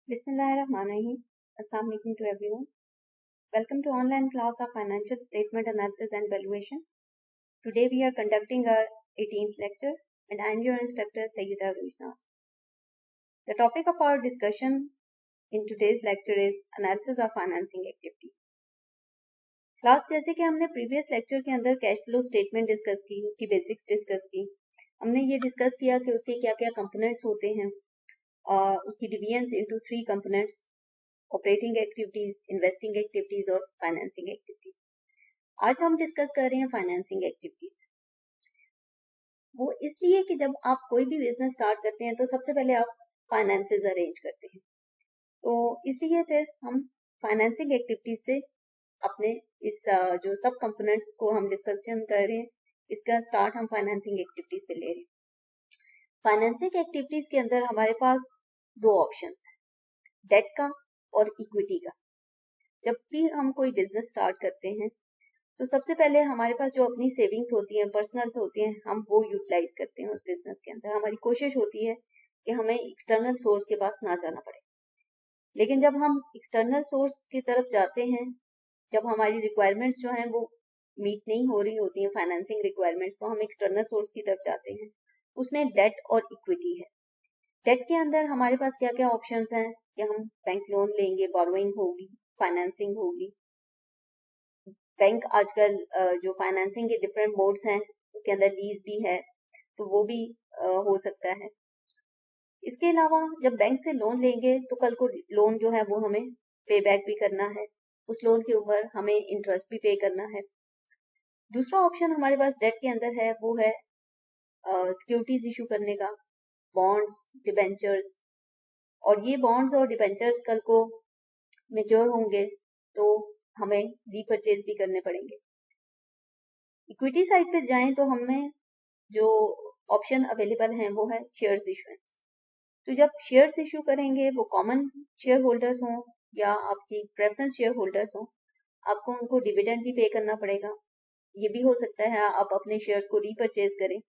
Bismillahirrahmanirrahim. Assalamu alaikum to everyone. Welcome to online class of Financial Statement Analysis and Valuation. Today we are conducting our 18th lecture and I am your instructor Sayyida Rujnas. The topic of our discussion in today's lecture is Analysis of Financing Activity. Class जैसे कि हमने previous lecture के अंदर cash flow statement discuss की, उसकी basics discuss की, हमने ये डिस्कस किया कि उसके क्या क्या कंपोनेंट्स होते हैं, उसकी divisions into 3 components, operating activities, investing activities और फाइनेंसिंग एक्टिविटीज। आज हम डिस्कस कर रहे हैं फाइनेंसिंग एक्टिविटीज। वो इसलिए कि जब आप कोई भी बिजनेस स्टार्ट करते हैं तो सबसे पहले आप फाइनेंसेस अरेंज करते हैं, तो इसलिए फिर हम फाइनेंसिंग एक्टिविटीज से अपने इस जो सब कंपोनेंट्स को हम डिस्कशन कर रहे हैं, इसका स्टार्ट हम फाइनेंसिंग एक्टिविटीज से ले रहे हैं। फाइनेंसिंग एक्टिविटीज के अंदर हमारे पास दो ऑप्शन है, डेट का और इक्विटी का। जब भी हम कोई बिजनेस स्टार्ट करते हैं तो सबसे पहले हमारे पास जो अपनी सेविंग्स होती हैं, पर्सनल्स होती हैं, हम वो यूटिलाइज करते हैं उस बिजनेस के अंदर। हमारी कोशिश होती है कि हमें एक्सटर्नल सोर्स के पास ना जाना पड़े, लेकिन जब हम एक्सटर्नल सोर्स की तरफ जाते हैं, जब हमारी रिक्वायरमेंट्स जो हैं वो मीट नहीं हो रही होती हैं, फाइनेंसिंग रिक्वायरमेंट्स, तो हम एक्सटर्नल सोर्स की तरफ जाते हैं। उसमें डेट और इक्विटी है। डेट के अंदर हमारे पास क्या क्या ऑप्शंस हैं कि हम बैंक लोन लेंगे, बोरोइंग होगी, फाइनेंसिंग होगी। बैंक आजकल जो फाइनेंसिंग के डिफरेंट मोड्स हैं उसके अंदर लीज भी है, तो वो भी हो सकता है। इसके अलावा जब बैंक से लोन लेंगे तो कल को लोन जो है वो हमें पे बैक भी करना है, उस लोन के ऊपर हमें इंटरेस्ट भी पे करना है। दूसरा ऑप्शन हमारे पास डेट के अंदर है, वो है सिक्योरिटीज इशू करने का, बॉन्ड्स, डिबेंचर्स। और ये बॉन्ड्स और डिबेंचर्स कल को मेच्योर होंगे तो हमें रीपरचेज भी करने पड़ेंगे। इक्विटी साइड पे जाएं तो हमें जो ऑप्शन अवेलेबल हैं वो है शेयर्स इशुएंस। तो जब शेयर्स इशू करेंगे, वो कॉमन शेयर होल्डर्स हों या आपकी प्रेफरेंस शेयर होल्डर्स हों, आपको उनको डिविडेंड भी पे करना पड़ेगा। ये भी हो सकता है आप अपने शेयर्स को रीपरचेज करें।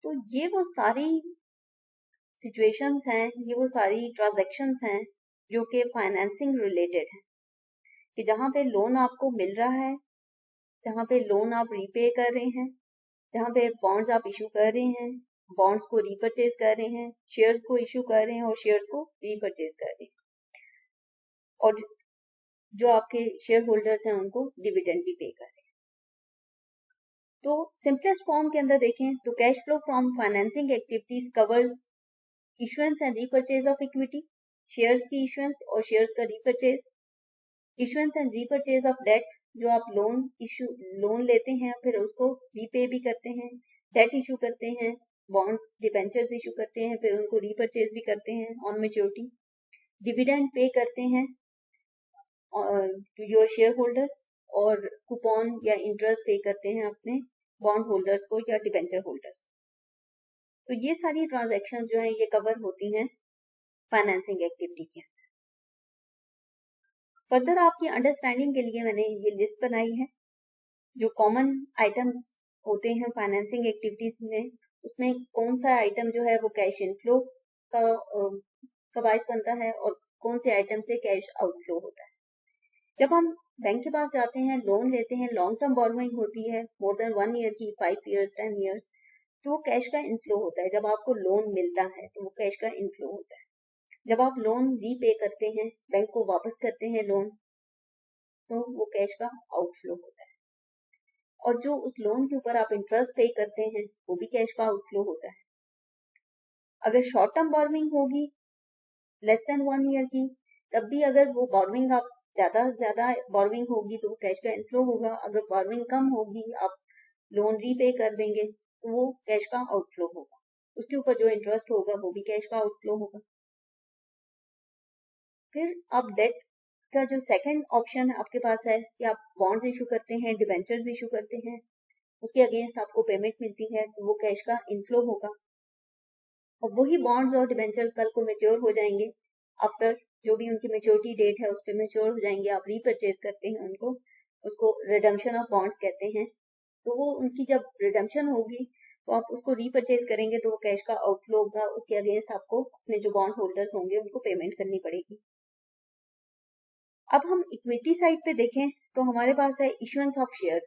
तो ये वो सारी सिचुएशंस हैं, ये वो सारी ट्रांजैक्शंस हैं जो कि फाइनेंसिंग रिलेटेड है, कि जहाँ पे लोन आपको मिल रहा है, जहाँ पे लोन आप रीपे कर रहे हैं, जहाँ पे बॉन्ड्स आप इशू कर रहे हैं, बॉन्ड्स को रीपरचेज कर रहे हैं, शेयर्स को इशू कर रहे हैं और शेयर्स को रीपरचेज कर रहे हैं, और जो आपके शेयर होल्डर्स हैं उनको डिविडेंड भी पे कर रहे हैं। तो सिंपलेस्ट फॉर्म के अंदर देखें तो cash flow from financing activities covers issuance and repurchase of equity, shares की इशुएंस और शेयर्स का repurchase, issuance and repurchase of debt, जो आप लोन लेते हैं फिर उसको रीपे भी करते हैं, डेट इशू करते हैं, बॉन्ड्स डिबेंचर्स इशू करते हैं, फिर उनको रीपरचेज भी करते हैं ऑन मैच्योरिटी, डिविडेंड पे करते हैं टू योर शेयर होल्डर्स, और कूपन या इंटरेस्ट पे करते हैं अपने बॉन्ड होल्डर्स को या डिबेंचर होल्डर्स। तो ये सारी ट्रांजैक्शन जो है ये कवर होती हैं फाइनेंसिंग एक्टिविटी के। फर्दर आपकी अंडरस्टैंडिंग के लिए मैंने ये लिस्ट बनाई है, जो कॉमन आइटम्स होते हैं फाइनेंसिंग एक्टिविटीज में, उसमें कौन सा आइटम जो है वो कैश इनफ्लो का बायस बनता है और कौन से आइटम से कैश आउटफ्लो होता है। जब हम बैंक के पास जाते हैं, लोन लेते हैं, लॉन्ग टर्म बोरोइंग होती है मोर देन 1 ईयर की, 5 ईयर्स, 10 ईयर्स, तो वो कैश का इनफ्लो होता है। जब आपको लोन मिलता है तो वो कैश का इनफ्लो होता है। जब आप लोन रीपे करते हैं, बैंक को वापस करते हैं लोन, तो वो कैश का आउटफ्लो होता है। और जो उस लोन के ऊपर आप इंटरेस्ट पे करते हैं वो भी कैश का आउटफ्लो होता है। अगर शॉर्ट टर्म बोरोइंग होगी लेस देन 1 ईयर की, तब भी अगर वो बोरोइंग आप ज्यादा बोरोइंग होगी तो वो कैश का इनफ्लो होगा। अगर बोरोइंग कम होगी, आप लोन रीपे कर देंगे, तो वो कैश का आउटफ्लो होगा। उसके ऊपर जो इंटरेस्ट होगा वो भी कैश का आउटफ्लो होगा। फिर आप डेट का जो सेकंड ऑप्शन आपके पास है कि आप बॉन्ड्स इशू करते हैं, डिबेंचर्स इशू करते हैं, उसके अगेंस्ट आपको पेमेंट मिलती है, तो वो कैश का इनफ्लो होगा। और वही बॉन्ड्स और डिबेंचर्स कल को मेच्योर हो जाएंगे, आफ्टर जो भी उनकी मेच्योरिटी डेट है उस पर मेच्योर हो जाएंगे, आप रीपरचेज करते हैं उनको, उसको रिडम्पशन ऑफ बॉन्ड्स कहते हैं। तो वो उनकी जब रिडम्पशन होगी तो आप उसको रीपरचेज करेंगे तो वो कैश का आउटफ्लो होगा, उसके अगेंस्ट आपको अपने जो बॉन्ड होल्डर्स होंगे उनको पेमेंट करनी पड़ेगी। अब हम इक्विटी साइड पे देखें तो हमारे पास है इशुएंस ऑफ शेयर्स,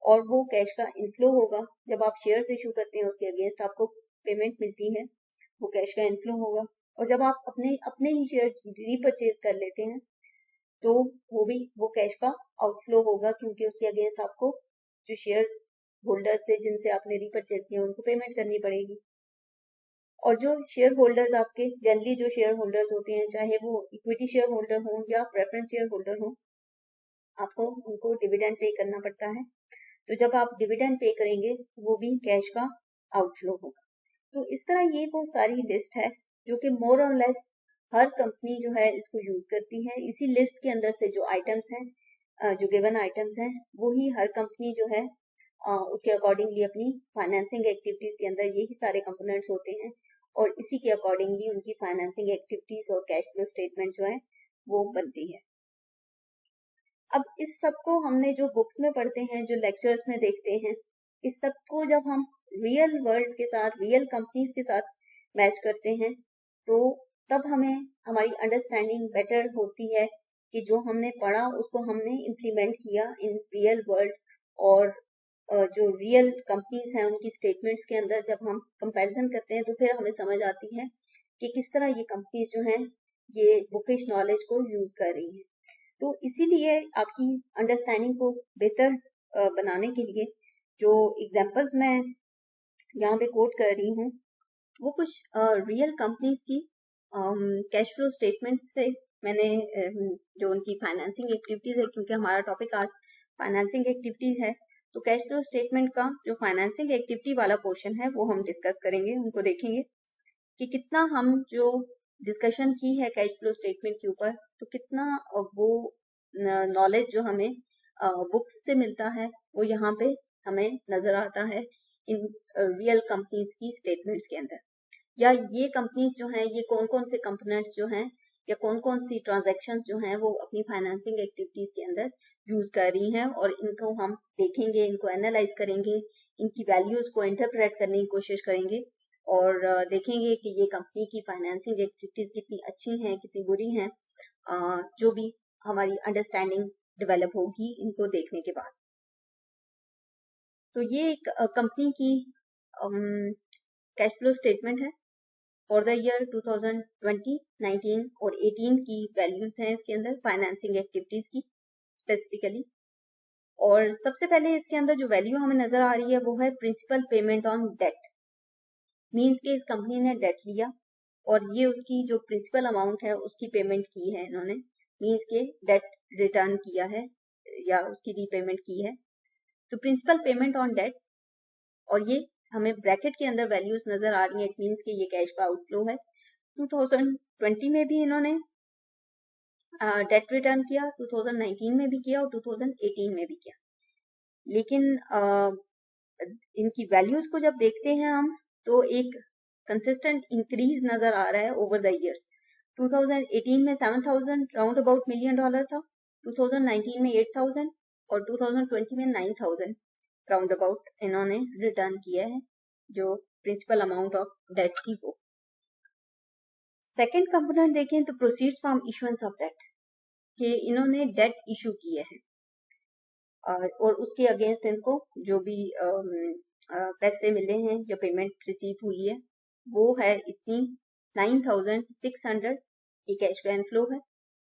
और वो कैश का इनफ्लो होगा। जब आप शेयर्स इशू करते हैं उसके अगेंस्ट आपको पेमेंट मिलती है, वो कैश का इनफ्लो होगा। और जब आप अपने अपने ही शेयर्स रीपरचेज कर लेते हैं तो वो कैश का आउटफ्लो होगा, क्योंकि उसके अगेंस्ट आपको जो शेयर्स होल्डर्स से जिनसे आपने रीपरचेज किए उनको पेमेंट करनी पड़ेगी। और जो शेयर होल्डर्स आपके जनरली जो शेयर होल्डर्स होते हैं, चाहे वो इक्विटी शेयर होल्डर हो या प्रेफरेंस शेयर होल्डर हो, आपको उनको डिविडेंड पे करना पड़ता है। तो जब आप डिविडेंड पे करेंगे तो वो भी कैश का आउटफ्लो होगा। तो इस तरह ये वो सारी लिस्ट है जो कि मोर और लेस हर कंपनी जो है इसको यूज करती है। इसी लिस्ट के अंदर से जो आइटम्स हैं, जो गिवन आइटम्स हैं, वो ही हर कंपनी जो है उसके अकॉर्डिंगली अपनी फाइनेंसिंग एक्टिविटीज के अंदर यही सारे कंपोनेंट्स होते हैं, और इसी के अकॉर्डिंगली उनकी फाइनेंसिंग एक्टिविटीज और कैश फ्लो स्टेटमेंट जो है वो बनती है। अब इस सब को हमने जो बुक्स में पढ़ते हैं, जो लेक्चर्स में देखते हैं, इस सब को जब हम रियल वर्ल्ड के साथ, रियल कंपनीज के साथ मैच करते हैं तो तब हमें हमारी अंडरस्टैंडिंग बेटर होती है कि जो हमने पढ़ा उसको हमने इम्प्लीमेंट किया इन रियल वर्ल्ड। और जो रियल कंपनीज हैं उनकी स्टेटमेंट्स के अंदर जब हम कंपैरिजन करते हैं तो फिर हमें समझ आती है कि किस तरह ये कंपनीज जो हैं ये बुकिश नॉलेज को यूज कर रही हैं। तो इसीलिए आपकी अंडरस्टैंडिंग को बेहतर बनाने के लिए जो एग्जांपल्स मैं यहाँ पे कोट कर रही हूँ वो कुछ रियल कंपनीज की कैश फ्लो स्टेटमेंट्स से मैंने जो उनकी फाइनेंसिंग एक्टिविटीज है, क्योंकि हमारा टॉपिक आज फाइनेंसिंग एक्टिविटीज है, तो कैश फ्लो स्टेटमेंट का जो फाइनेंसिंग एक्टिविटी वाला पोर्शन है वो हम डिस्कस करेंगे। उनको देखेंगे कि कितना हम जो डिस्कशन की है कैश फ्लो स्टेटमेंट के ऊपर, तो कितना वो नॉलेज जो हमें बुक्स से मिलता है वो यहाँ पे हमें नजर आता है इन रियल कंपनीज की स्टेटमेंट्स के अंदर। या ये कंपनीज जो हैं ये कौन कौन से कंपोनेंट्स जो हैं या कौन कौन सी ट्रांजैक्शंस जो हैं वो अपनी फाइनेंसिंग एक्टिविटीज के अंदर यूज कर रही हैं, और इनको हम देखेंगे, इनको एनालाइज करेंगे, इनकी वैल्यूज को इंटरप्रेट करने की कोशिश करेंगे, और देखेंगे कि ये कंपनी की फाइनेंसिंग एक्टिविटीज कितनी अच्छी हैं, कितनी बुरी हैं, जो भी हमारी अंडरस्टैंडिंग डेवलप होगी इनको देखने के बाद। तो ये एक कंपनी की कैश फ्लो स्टेटमेंट है फॉर द ईयर 2020, 19 और 18 की वैल्यूज हैं इसके अंदर फाइनेंसिंग एक्टिविटीज की स्पेसिफिकली। और सबसे पहले इसके अंदर जो वैल्यू हमें नजर आ रही है वो है principal payment on debt. Means के इस कंपनी ने डेट लिया और ये उसकी जो प्रिंसिपल अमाउंट है उसकी पेमेंट की है इन्होंने, मीन्स के डेट रिटर्न किया है या उसकी रीपेमेंट की है। तो प्रिंसिपल पेमेंट ऑन डेट, और ये हमें ब्रैकेट के अंदर वैल्यूज नजर आ रही है, इट मीन्स के ये कैश का आउटफ्लो है। 2020 में भी इन्होंने डेट रिटर्न किया, 2019 में भी किया और 2018 में भी किया। लेकिन इनकी वैल्यूज को जब देखते हैं हम तो एक कंसिस्टेंट इंक्रीज नजर आ रहा है ओवर द इयर्स। 2018 में 7,000 राउंड अबाउट मिलियन डॉलर था, 2019 में 8,000 और 2020 में 9,000 राउंड अबाउट इन्होंने रिटर्न किया है जो प्रिंसिपल अमाउंट ऑफ डेट थी वो। सेकेंड कंपोनेंट देखें तो proceeds from issuance of debt, कि इन्होंने डेट इशू किए हैं और उसके अगेंस्ट इनको जो भी पैसे मिले हैं, जो पेमेंट रिसीव हुई है वो है इतनी 9,600 ये कैश का इनफ्लो है।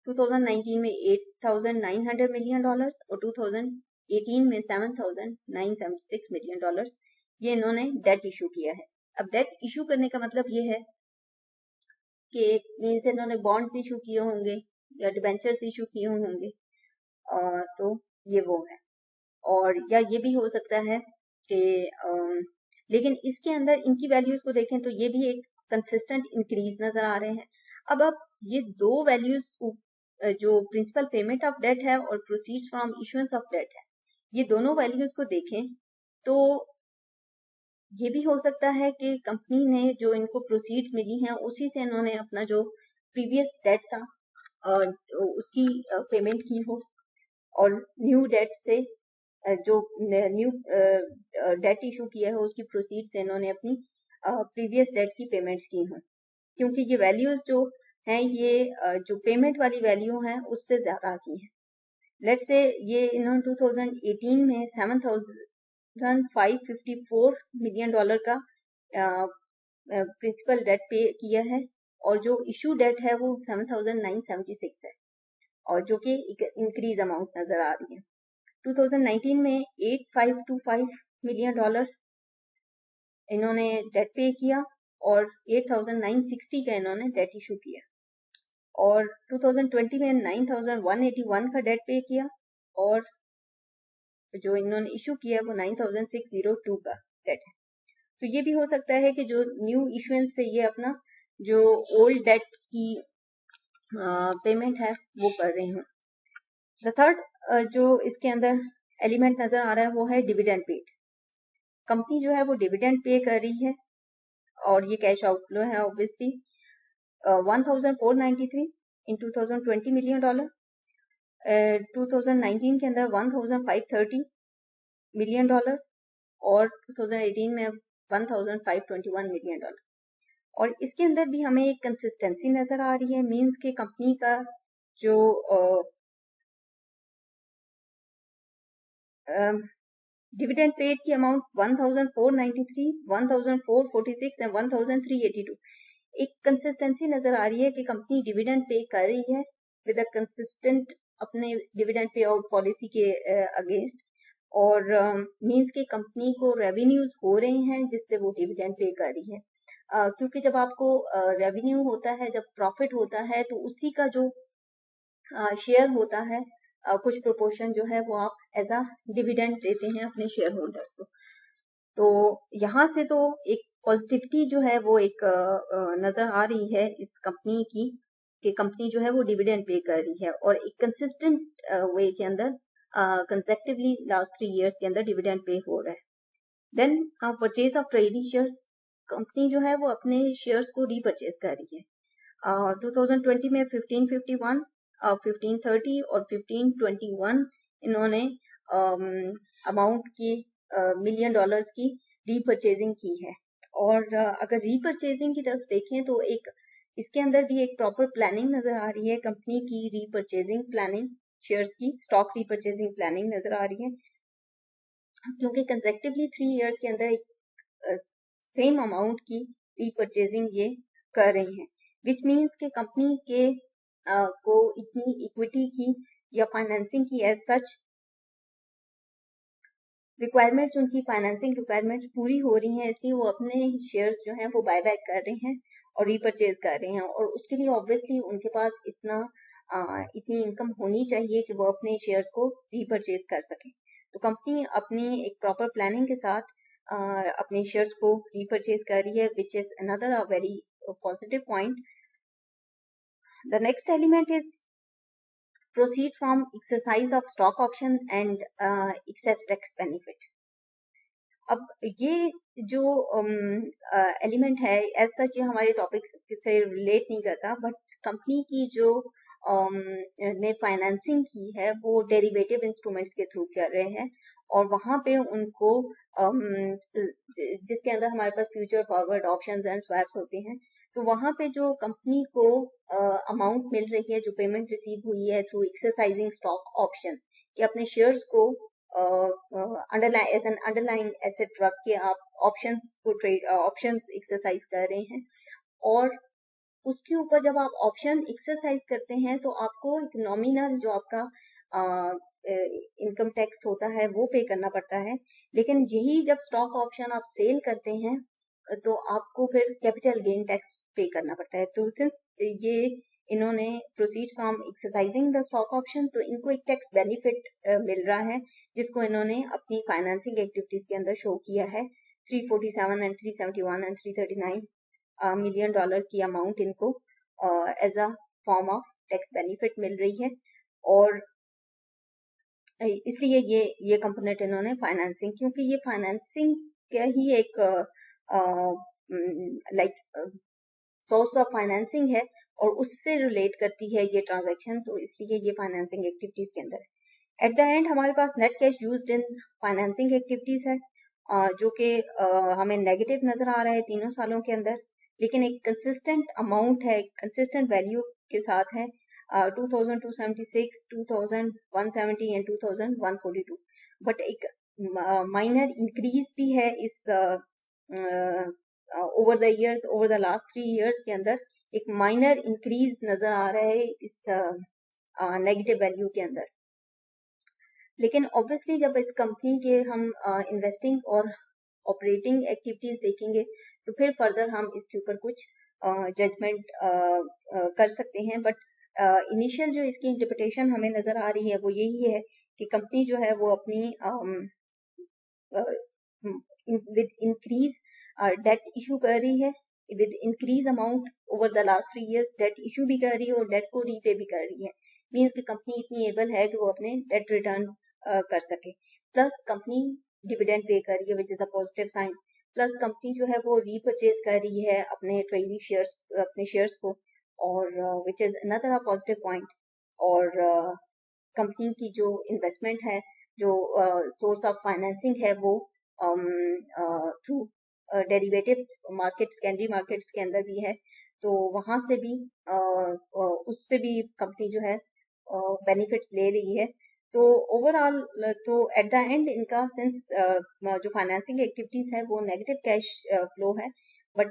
2019 में 8,900 मिलियन डॉलर्स और 2018 में 7,976 मिलियन डॉलर्स ये इन्होंने डेट इशू किया है। अब डेट इशू करने का मतलब ये है कि मीन्स इन्होंने बॉन्ड्स इशू किए होंगे या डिबेंचर्स इशू किए होंगे, तो ये वो है। और या ये भी हो सकता है कि लेकिन इसके अंदर इनकी वैल्यूज को देखें तो ये भी एक कंसिस्टेंट इंक्रीज नजर आ रहे हैं। अब आप ये दो वैल्यूज जो प्रिंसिपल पेमेंट ऑफ डेट है और proceeds from issuance of debt है, ये दोनों वैल्यूज को देखें तो ये भी हो सकता है कि कंपनी ने जो इनको प्रोसीड्स मिली हैं उसी से इन्होंने अपना जो प्रीवियस डेट था उसकी पेमेंट की हो, और न्यू डेट से जो न्यू डेट इशू किया है उसकी प्रोसीड से इन्होंने अपनी प्रीवियस डेट की पेमेंट्स की हैं, क्योंकि ये वैल्यूज जो हैं ये जो पेमेंट वाली वैल्यू हैं उससे ज्यादा की हैं। लेट्स से ये इन्होंने 2018 में $7,554 मिलियन का प्रिंसिपल डेट पे किया है, और जो इशू डेट है वो 7,976 है, और जो कि इंक्रीज अमाउंट नजर आ रही है। 2019 में $8,525 मिलियन इन्होंने डेट पे किया, और 8,960 का इन्होंने डेट इशू किया, और 2020 में 9,181 का डेट पे किया, और जो इन्होंने इशू किया वो 9,602 का डेट है। तो ये भी हो सकता है कि जो न्यू इशुएंस से ये अपना जो ओल्ड डेट की पेमेंट है वो कर रहे हैं। द थर्ड जो इसके अंदर एलिमेंट नजर आ रहा है वो है डिविडेंड पेड। कंपनी जो है वो डिविडेंड पे कर रही है, और ये कैश आउटफ्लो है ऑब्वियसली 1,493 इन 2020 मिलियन डॉलर, 2019 के अंदर 1,530 मिलियन डॉलर, और 2018 में 1,521 मिलियन डॉलर। और इसके अंदर भी हमें एक कंसिस्टेंसी नजर आ रही है, मींस के कंपनी का जो डिविडेंड पेड की अमाउंट 1,493, 1,446 एंड 1,382 एक कंसिस्टेंसी नजर आ रही है कि कंपनी डिविडेंड पे कर रही है विद अ कंसिस्टेंट अपने डिविडेंड पे आउट पॉलिसी के अगेंस्ट, और मींस के कंपनी को रेवेन्यूज हो रहे हैं जिससे वो डिविडेंड पे कर रही है। क्योंकि जब आपको रेवेन्यू होता है, जब प्रॉफिट होता है, तो उसी का जो शेयर होता है कुछ प्रोपोर्शन जो है वो आप एज अ डिविडेंड देते हैं अपने शेयर होल्डर्स को। तो यहाँ से तो एक पॉजिटिविटी जो है वो एक नजर आ रही है इस कंपनी की, कि कंपनी जो है वो डिविडेंड पे कर रही है, और एक कंसिस्टेंट वे के अंदर कंसेक्टिवली लास्ट 3 इयर्स के अंदर डिविडेंड पे हो रहा है। Then purchase of treasury shares, company जो है वो अपने शेयर्स को रीपरचेज कर रही है। 2020 में 1551, 1530 और 1521 इन्होंने अमाउंट की मिलियन डॉलर्स की रीपरचेजिंग की है। और अगर रीपरचेजिंग की तरफ देखें तो एक इसके अंदर भी एक प्रॉपर प्लानिंग नजर आ रही है, कंपनी की रीपरचेजिंग प्लानिंग, शेयर्स की स्टॉक रीपरचेजिंग प्लानिंग नजर आ रही है, क्योंकि कंसेक्टिवली 3 इयर्स के अंदर एक सेम अमाउंट की रीपरचेजिंग ये कर रही हैं, विच मीन्स के कंपनी के को इतनी इक्विटी की या फाइनेंसिंग की एज सच रिक्वायरमेंट्स, उनकी फाइनेंसिंग रिक्वायरमेंट्स पूरी हो रही हैं, इसलिए वो अपने शेयर्स जो हैं वो बाय बैक कर रहे हैं और रीपरचेज कर रहे हैं, और उसके लिए ऑब्वियसली उनके पास इतनी इनकम होनी चाहिए कि वो अपने शेयर्स को रीपरचेज कर सके। तो कंपनी अपनी एक प्रॉपर प्लानिंग के साथ अपने शेयर्स को रीपरचेज कर रही है, which is another a very positive point. The next element is proceed from exercise of stock option and excess tax benefit. अब ये जो एलिमेंट है एज सच ये हमारे टॉपिक से रिलेट नहीं करता, बट कंपनी की जो ने फाइनेंसिंग की है वो डेरिवेटिव इंस्ट्रूमेंट्स के थ्रू कर रहे हैं, और वहां पे उनको जिसके अंदर हमारे पास future forward options and swaps होते हैं, तो वहां पे जो कंपनी को अमाउंट मिल रही है, जो पेमेंट रिसीव हुई है थ्रू एक्सरसाइजिंग स्टॉक ऑप्शन, कि अपने शेयर्स को अंडरलाइंग एसेट रख के आप ऑप्शंस को ट्रेड ऑप्शंस एक्सरसाइज कर रहे हैं, और उसके ऊपर जब आप ऑप्शन एक्सरसाइज करते हैं तो आपको एक नॉमिनल जो आपका इनकम टैक्स होता है वो पे करना पड़ता है, लेकिन यही जब स्टॉक ऑप्शन आप सेल करते हैं तो आपको फिर कैपिटल गेन टैक्स पे करना पड़ता है। तो सिंस ये इन्होंने proceed from exercising the stock option, तो इनको एक टैक्स बेनिफिट मिल रहा है, जिसको इन्होंने अपनी फाइनेंसिंग एक्टिविटीज के अंदर शो किया है। 347 एंड 371 एंड 339 मिलियन डॉलर की अमाउंट इनको as a form of tax benefit मिल रही है, और इसलिए ये कंपोनेंट इन्होंने फाइनेंसिंग, क्योंकि ये फाइनेंसिंग का ही एक लाइक सोर्स ऑफ फाइनेंसिंग है और उससे रिलेट करती है ये ट्रांजैक्शन, तो इसलिए ये फाइनेंसिंग एक्टिविटीज के अंदर है। एट द एंड हमारे पास net cash used in financing activities है, जो कि हमें नेगेटिव नजर आ रहा है तीनों सालों के अंदर, लेकिन एक कंसिस्टेंट अमाउंट है, कंसिस्टेंट वैल्यू के साथ है, 2276, 2170 एंड 2142। बट एक माइनर इंक्रीज भी है इस over the years, over the last 3 years के अंदर एक माइनर इंक्रीज नजर आ रहा है इस नेगेटिव वैल्यू के अंदर। लेकिन ऑब्वियसली जब इस कंपनी के हम इन्वेस्टिंग और ऑपरेटिंग एक्टिविटीज देखेंगे तो फिर फर्दर हम इसके ऊपर कुछ जजमेंट कर सकते हैं। बट इनिशियल जो इसकी इंटरप्रिटेशन हमें नजर आ रही है वो यही है कि कंपनी जो है वो अपनी विद इंक्रीज डेट इशू कर रही है, with increase amount over the last 3 years debt issue भी कर रही है और डेट को रीपे भी कर रही है। मीन्स कि कंपनी इतनी एबल है कि वो अपने डेट रिटर्न्स कर सके, प्लस कंपनी डिविडेंड पे कर रही है which is a positive sign, plus company जो है वो रीपरचेज कर रही है अपने ट्रेजरी शेयर्स, अपने शेयर्स को, और which is another a positive point. और कंपनी की जो इन्वेस्टमेंट है, जो सोर्स ऑफ फाइनेंसिंग है वो through derivative market, secondary markets के अंदर भी है, तो वहां से भी उससे भी कंपनी जो है बेनिफिट्स ले रही है। तो ओवरऑल तो एट द एंड इनका सिंस जो फाइनेंसिंग एक्टिविटीज है वो नेगेटिव कैश फ्लो है, बट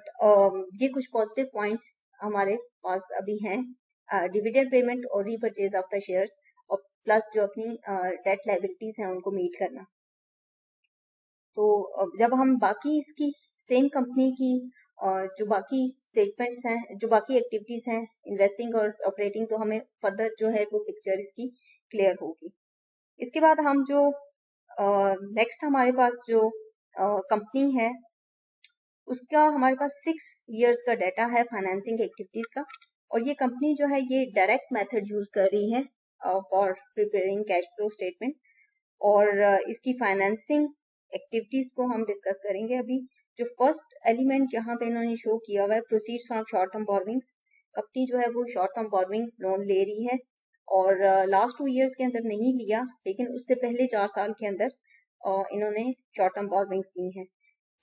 ये कुछ पॉजिटिव पॉइंट्स हमारे पास अभी हैं, डिविडेंड पेमेंट और रीपरचेज ऑफ द शेयर्स, और प्लस जो अपनी डेट लायबिलिटीज हैं उनको मीट करना। तो जब हम बाकी इसकी सेम कंपनी की जो बाकी स्टेटमेंट्स हैं, जो बाकी एक्टिविटीज हैं इन्वेस्टिंग और ऑपरेटिंग, तो हमें फर्दर जो है वो पिक्चर इसकी क्लियर होगी। इसके बाद हम जो नेक्स्ट हमारे पास जो कंपनी है उसका हमारे पास 6 इयर्स का डाटा है फाइनेंसिंग एक्टिविटीज का, और ये कंपनी जो है ये डायरेक्ट मेथड यूज कर रही है for preparing cash flow statement. और इसकी फाइनेंसिंग एक्टिविटीज को हम डिस्कस करेंगे अभी। जो फर्स्ट एलिमेंट यहाँ पे इन्होंने शो किया हुआ है proceeds from short term borrowings, company जो है वो शॉर्ट टर्म बोरोविंग्स लोन ले रही है, और लास्ट 2 इयर्स के अंदर नहीं लिया, लेकिन उससे पहले 4 साल के अंदर इन्होंने शॉर्ट टर्म बोरोविंग्स ली हैं।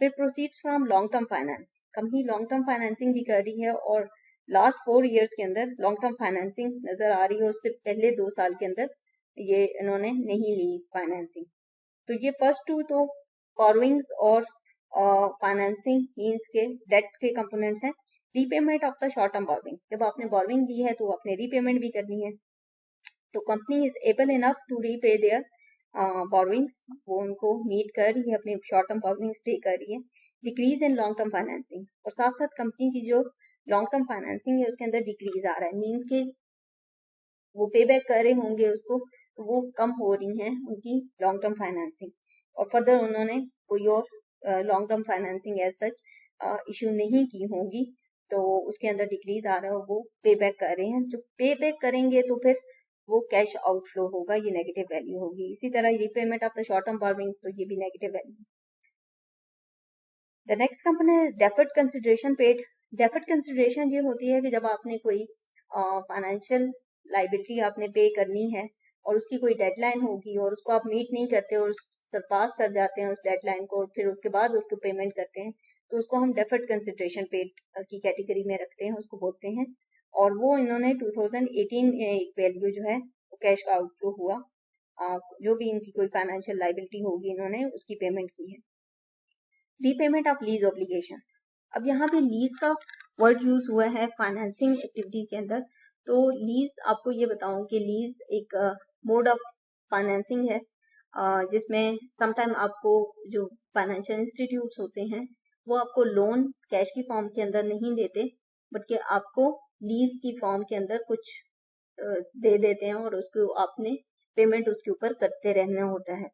फिर proceeds from long term finance, company long term financing भी कर रही है और लास्ट 4 इयर्स के अंदर लॉन्ग टर्म फाइनेंसिंग नजर आ रही है, उससे पहले 2 साल के अंदर ये इन्होंने नहीं ली फाइनेंसिंग। तो ये फर्स्ट टू तो बोरोविंग्स और फाइनेंसिंग मीन्स के डेट के कंपोनेंट्स हैं। Repayment of the short term borrowing, जब आपने बोरोविंग ली है तो आपने रीपेमेंट भी करनी है, तो company is able enough to repay their borrowings, वो उनको मीट कर रही है, अपने शॉर्ट टर्म बोरोविंग्स पे कर रही है। Decrease in long term financing, और साथ साथ कंपनी की जो लॉन्ग टर्म फाइनेंसिंग है उसके अंदर डिक्रीज आ रहा है, मीन्स के वो पे बैक कर रहे होंगे उसको, तो वो कम हो रही है उनकी लॉन्ग टर्म फाइनेंसिंग, और फर्दर उन्होंने कोई और long term financing as such issue नहीं की होगी, तो उसके अंदर डिक्रीज आ रहा है, वो पे बैक कर रहे हैं। जो पे बैक करेंगे तो फिर वो कैश आउटफ्लो होगा, ये नेगेटिव वैल्यू होगी। इसी तरह repayment of the short term borrowings, तो ये भी negative value. The next company है deferred consideration paid. Deferred consideration ये होती है कि जब आपने कोई फाइनेंशियल लाइबिलिटी आपने पे करनी है और उसकी कोई डेडलाइन होगी और उसको आप मीट नहीं करते और सरपास कर जाते हैं उस डेडलाइन को, और फिर उसके बाद उसको पेमेंट करते हैं, तो उसको हम डेफर्ड कंसिडरेशन पेड की कैटेगरी में रखते हैं, उसको बोलते हैं। और वो इन्होंने 2018 एक वैल्यू जो है वो कैश का आउटफ्लो हुआ, जो भी इनकी कोई फाइनेंशियल लाइबिलिटी होगी इन्होंने उसकी पेमेंट की है। रीपेमेंट ऑफ लीज ऑब्लिगेशन, अब यहाँ पे लीज का वर्ड यूज हुआ है फाइनेंसिंग एक्टिविटी के अंदर। तो लीज, आपको ये बताऊं कि लीज एक मोड ऑफ फाइनेंसिंग है, जिसमें समटाइम आपको जो फाइनेंशियल इंस्टीट्यूट्स होते हैं वो आपको लोन कैश की फॉर्म के अंदर नहीं देते, बल्कि आपको लीज की फॉर्म के अंदर कुछ दे देते हैं और उसको आपने पेमेंट उसके ऊपर करते रहना होता है।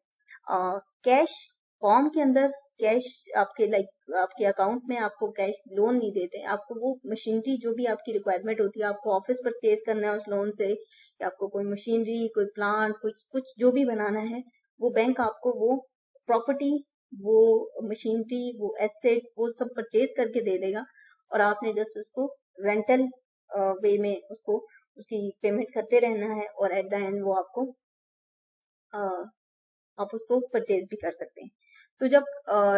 कैश फॉर्म के अंदर कैश आपके आपके अकाउंट में आपको कैश लोन नहीं देते, आपको वो मशीनरी जो भी आपकी रिक्वायरमेंट होती है, आपको ऑफिस परचेज करना है उस लोन से, या आपको कोई मशीनरी, कोई प्लांट, कुछ कुछ जो भी बनाना है, वो बैंक आपको वो प्रॉपर्टी, वो मशीनरी, वो एसेट, वो सब परचेज करके दे देगा, और आपने जस्ट उसको रेंटल वे में उसको उसकी पेमेंट करते रहना है, और एट द एंड वो आपको आप उसको परचेज भी कर सकते हैं। तो जब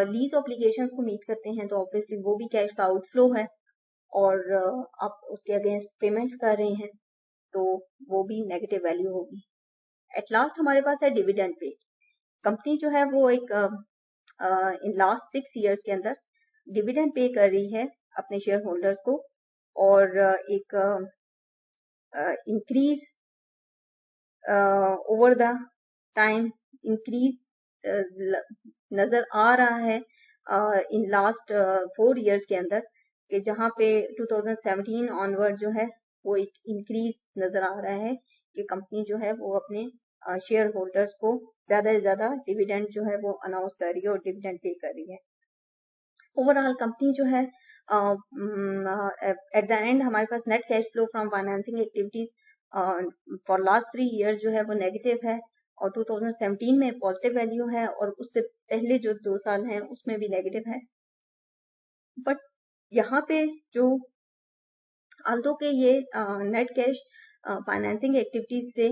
लीज ऑब्लिगेशंस को मीट करते हैं तो ऑब्वियसली वो भी कैश का आउटफ्लो है और आप उसके अगेंस्ट पेमेंट्स कर रहे हैं तो वो भी नेगेटिव वैल्यू होगी। एट लास्ट हमारे पास है डिविडेंड पे। कंपनी जो है वो एक इन लास्ट 6 ईयर्स के अंदर डिविडेंड पे कर रही है अपने शेयर होल्डर्स को और एक increase over the time increase नजर आ रहा है इन लास्ट 4 ईयर्स के अंदर कि जहां पे 2017 ऑनवर्ड जो है वो एक इंक्रीज नजर आ रहा है कि कंपनी जो है वो अपने शेयर होल्डर्स को ज्यादा से ज्यादा डिविडेंड जो है वो अनाउंस कर रही है और डिविडेंड पे कर रही है। ओवरऑल कंपनी जो है एट द एंड हमारे पास net cash flow from financing activities for last 3 year जो है वो नेगेटिव है और 2017 में पॉजिटिव वैल्यू है और उससे पहले जो 2 साल हैं उसमें भी नेगेटिव है। बट यहाँ पे जो आल्दो के ये नेट कैश फाइनेंसिंग एक्टिविटीज से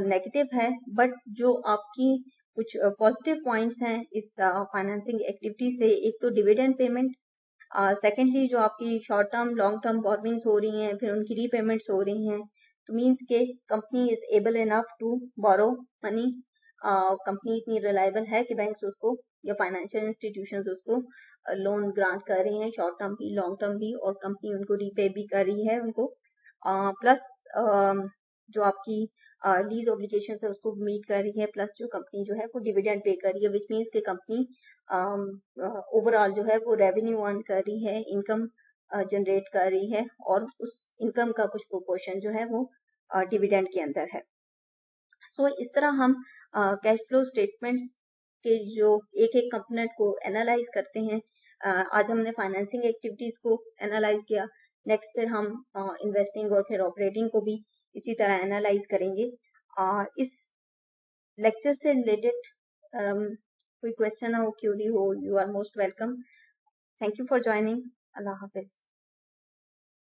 नेगेटिव है बट जो आपकी कुछ पॉजिटिव पॉइंट्स हैं इस फाइनेंसिंग एक्टिविटी से, एक तो डिविडेंड पेमेंट, सेकेंडली जो आपकी short term long term borrowings हो रही हैं फिर उनकी रीपेमेंट्स हो रही हैं तो मीन्स के company is able enough to borrow money. Company इतनी रिलायबल है कि बैंक्स उसको या फाइनेंशियल इंस्टीट्यूशंस उसको लोन ग्रांट कर रही हैं शॉर्ट टर्म भी लॉन्ग टर्म भी और कंपनी उनको रीपे भी कर रही है उनको प्लस जो आपकी लीज ऑब्लिगेशन है उसको मीट कर रही है प्लस जो कंपनी जो है वो डिविडेंड पे कर रही है विच मीन्स के कंपनी ओवरऑल जो है वो रेवेन्यू अर्न कर रही है इनकम जनरेट कर रही है और उस इनकम का कुछ प्रोपोर्शन जो है वो डिविडेंड के अंदर है। सो इस तरह हम कैश फ्लो स्टेटमेंट्स के जो एक एक कंपोनेंट को एनालाइज करते हैं। आज हमने फाइनेंसिंग एक्टिविटीज को एनालाइज किया, नेक्स्ट फिर हम इन्वेस्टिंग और फिर ऑपरेटिंग को भी इसी तरह एनालाइज करेंगे। इस लेक्चर से रिलेटेड कोई क्वेश्चन हो क्यूरी हो, you are most welcome. Thank you for joining. अल्लाह हाफिज।